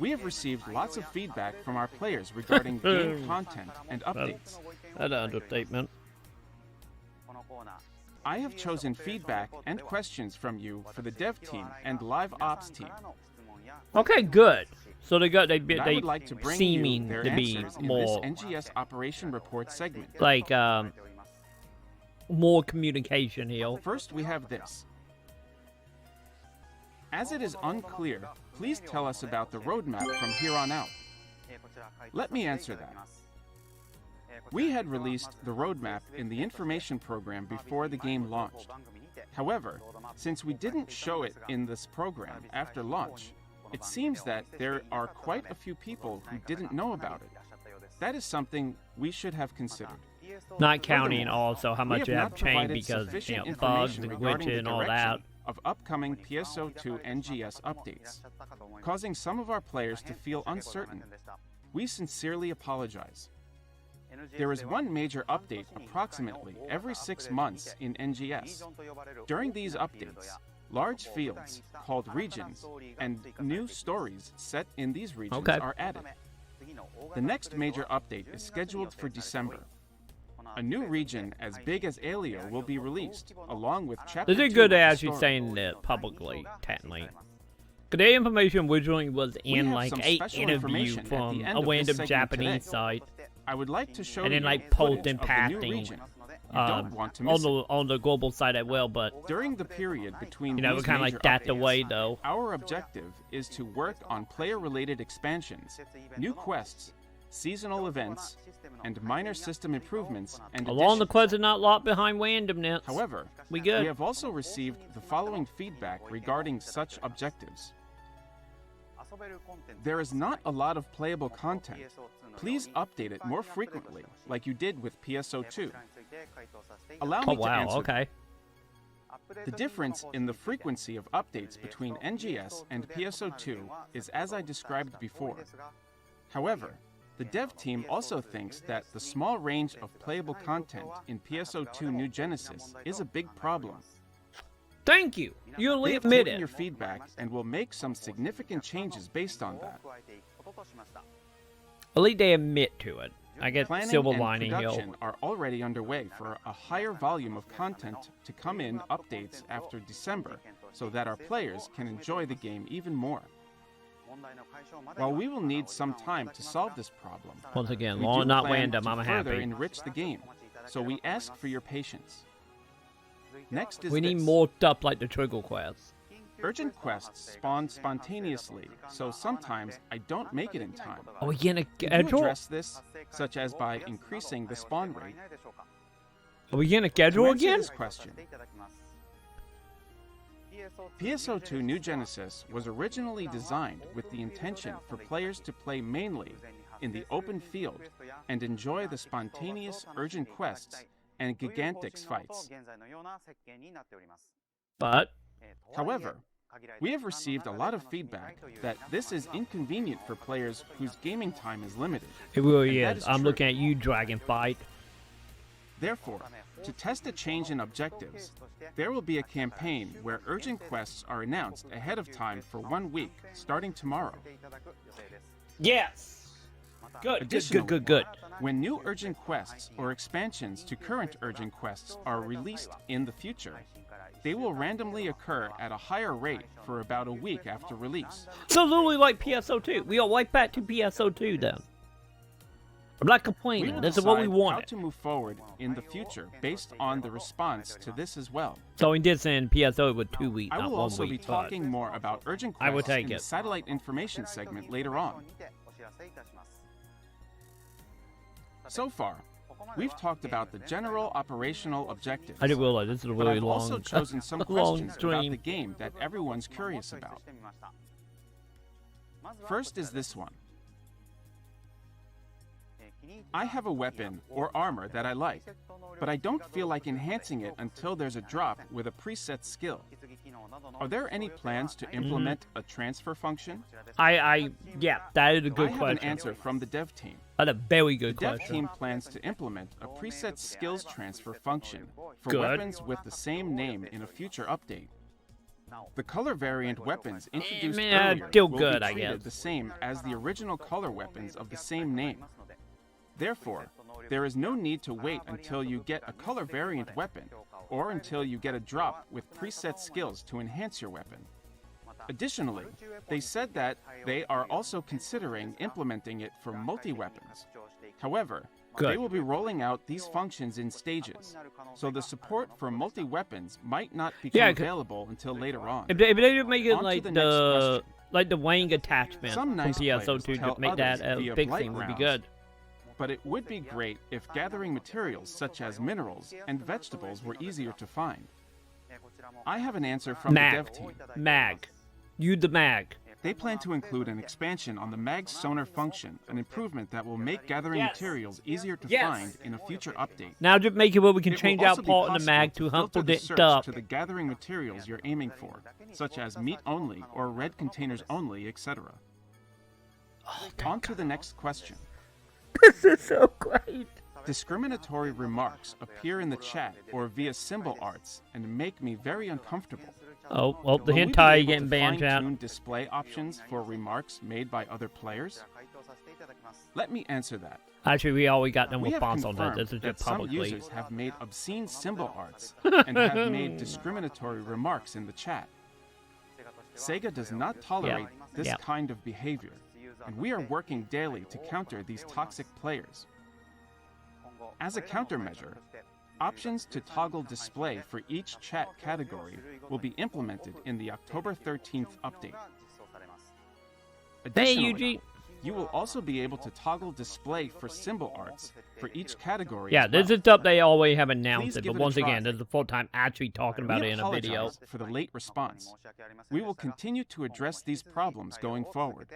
We have received lots of feedback from our players regarding game content and updates. That's an understatement. I have chosen feedback and questions from you for the dev team and live ops team. Okay, good. So they would like to bring seeming you their to be answers more in this NGS operation report segment. like more communication here. First, we have this. As it is unclear, please tell us about the roadmap from here on out. Let me answer that. We had released the roadmap in the information program before the game launched. However, since we didn't show it in this program after launch, it seems that there are quite a few people who didn't know about it. That is something we should have considered. Not counting also how much We you have have not changed provided because, sufficient you know, bugs information and regarding glitching the and all that. direction of upcoming PSO2 NGS updates, causing some of our players to feel uncertain. We sincerely apologize. There is one major update approximately every 6 months in NGS. During these updates, large fields, called regions, and new stories set in these regions are added. The next major update is scheduled for December. A new region as big as Alio will be released, along with Chapter 2 This is good of the actually story. saying it publicly, technically. Because the information originally was in have like some an special interview information at the from end a of this random segment Japanese today. site. I would like to show And then, you like, footage posting of the new passing, region. You don't want to on miss the it. on the global site as well, but During the period between you know, we're these kind of major like that updates, the way though. our objective is to work on player-related expansions, new quests, seasonal events, and minor system improvements and Along the additions. quest is not locked behind randomness. However, we good. we have also received the following feedback regarding such objectives. There is not a lot of playable content. Please update it more frequently, like you did with PSO2. Allow me Oh to wow, answer okay. that. The difference in the frequency of updates between NGS and PSO2 is as I described before. However, the dev team also thinks that the small range of playable content in PSO2 New Genesis is a big problem. Thank you. You They have admit taken it. your feedback and will make some significant changes based on that. At least they admit to it. I get Planning silver and lining here. production are already underway for a higher volume of content to come in updates after December so that our players can enjoy the game even more. While we will need some time to solve this problem, Once again, we long do not plan random. to I'm further happy. enrich the game, so we ask for your patience. Next is We need this. more stuff like the Trigger Quest. Urgent quests spawn spontaneously, so sometimes I don't make it in time. Are we gonna Could you schedule? address this, such as by increasing the spawn rate? Are we gonna To schedule answer again? this question, PSO2 New Genesis was originally designed with the intention for players to play mainly in the open field and enjoy the spontaneous urgent quests and Gigantix fights. But However, we have received a lot of feedback that this is inconvenient for players whose gaming time is limited. it really And that is. is I'm true. looking at you, Dragon Fight. Therefore, to test a change in objectives, there will be a campaign where urgent quests are announced ahead of time for 1 week, starting tomorrow. Yes. Good. Additionally, Good. When new urgent quests or expansions to current urgent quests are released in the future, they will randomly occur at a higher rate for about a week after release. So literally like PSO2. We are right back to PSO2 then. I'm not We complaining. will This is what we decide how wanted. to move forward in the future based on the response to this as well. So we did send PSO with 2 weeks, I not will 1 also week. be talking more about urgent I will quests take in the it. satellite information segment later on. So far, we've talked about the general operational objectives. I didn't realize this is a But really I've also long, chosen some long questions about stream. the game that everyone's curious about. First is this one. I have a weapon or armor that I like, but I don't feel like enhancing it until there's a drop with a preset skill. Are there any plans to implement a transfer function? Yeah, that is a I good have question. an answer from the dev team. That's a very The good dev question. team plans to implement a preset skills transfer function for Good. weapons with the same name in a future update. The color variant weapons introduced man, earlier still will good, be I treated guess. the same as the original color weapons of the same name. Therefore, there is no need to wait until you get a color variant weapon or until you get a drop with preset skills to enhance your weapon. Additionally, they said that they are also considering implementing it for multi-weapons. However, they will be rolling out these functions in stages, so the support for multi-weapons might not become available until later on. If they make it On like to the next question. like the wing attachment Some from nice players PSO2 tell to make that others a via big blight thing would be rounds, good. But it would be great if gathering materials such as minerals and vegetables were easier to find. I have an answer from the dev team. Mag. Use the mag. They plan to include an expansion on the mag sonar function, an improvement that will make gathering materials easier to find in a future update. Now just make it where we can It will change also out be part in the possible mag to filter hunt for the this search stuff. to the gathering materials you're aiming for, such as meat only or red containers only, etc. On to the next question. This is so great. Discriminatory remarks appear in the chat or via symbol arts and make me very uncomfortable. Oh, well, the Will we be hentai able getting to banned out. fine-tune display options for remarks made by other players? Let me answer that. Actually, we always got them We with have bots on that. confirmed This is that just some publicly. users have made obscene symbol arts and have made discriminatory remarks in the chat. Sega does not tolerate this kind of behavior, and we are working daily to counter these toxic players. As a countermeasure, options to toggle display for each chat category will be implemented in the October 13th update. Hey, Additionally, Eugene. you will also be able to toggle display for symbol arts for each category. Yeah, as this well. is stuff they always have announced Please it, give but it a once try. again, this is the full time actually talking about We it in a video. apologize for the late response. We will continue to address these problems going forward.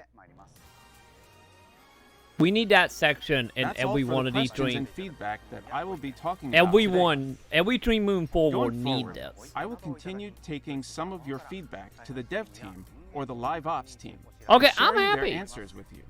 We need that section in That's every all for one the of these questions streams. and feedback that I will be talking about Every stream moving forward Going need forward, this. I will continue taking some of your feedback to the dev team or the live ops team. Okay, and sharing I'm happy. Their answers with you.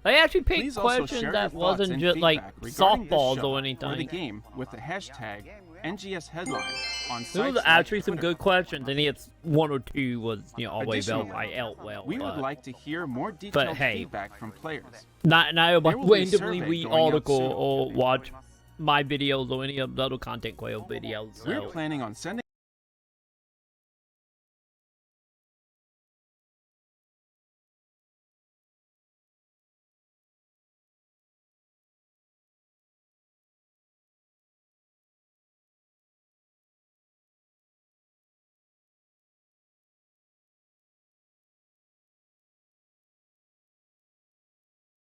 They actually picked Please also questions share that your thoughts wasn't and just like feedback regarding this softballs show or or the anything. game with the hashtag NGS headline on Those sites were actually like some Twitter. good questions, and it's one or two was always Additionally, verified out well. We would but like to hear more detailed hey. feedback from players. not about There will be a randomly survey read going out article soon. or watch my videos or any of the other content quail videos. We're So. planning on sending